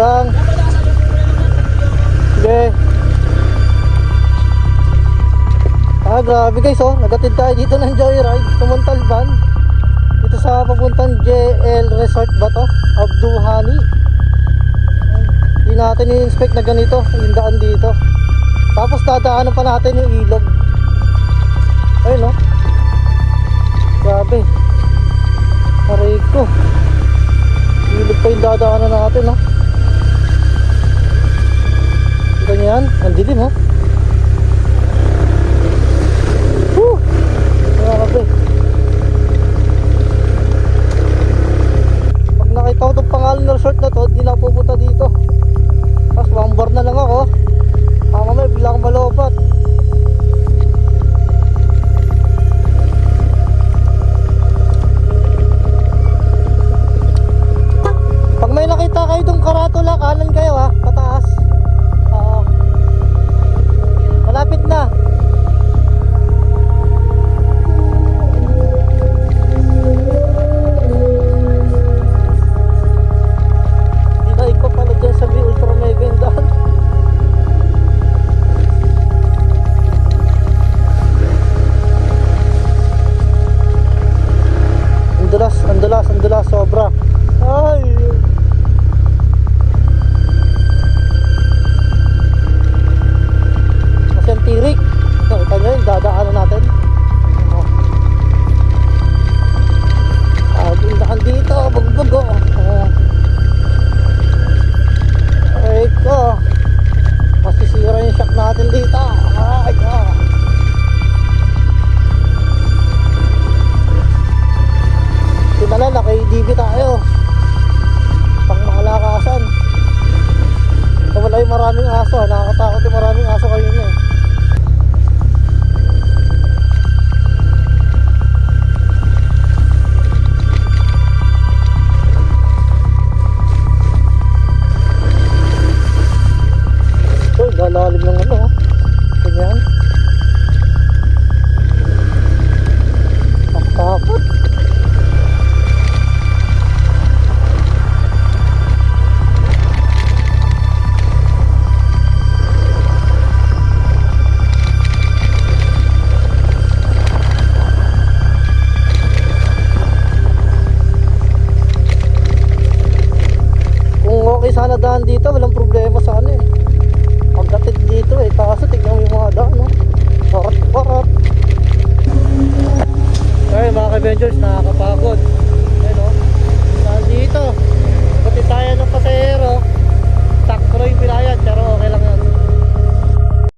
lang. Sige. Grabe guys, oh. Nagatid tayo dito ng joyride sa Montalban. Dito sa papuntang JL Resort ba to? Abduhani. Hindi natin i-inspect na ganito yung daan dito. Tapos dadaanan pa natin yung ilog. Ayun, oh. Grabe. Aray ko. Ilog pa yung dadaanan natin, oh. Kita nyo yan? Ang dilim, oh. Grabe. Pag nakita ko itong pangalan ng resort na to, di na pupunta dito. Tapos one bar na lang ako. Mamaya bigla akong malobat. Pag may nakita kayo itong karatula, kanan kayo ha, pataas. Malapit na. Ang dulas sobra. Ay. Kasi ang tirik. Kita nyo yun, dadaanan natin. Gindahan dito, bugbugo. Ay ko. Masisira yung shock natin dito. Ay ko. Tinala na kay DB tayo. Pang makalakasan. Wala yung maraming aso. Nakakatakot yung maraming aso kayo niya. Uy, lalalim ng ano. Ganyan. Takot. Sana daan dito, walang problema sana eh. Pagkatid dito eh, kaso tignan mo yung mga daan, no? Parat. Okay mga ka-Avengers, nakakapagod. Ayun, no? Daan dito.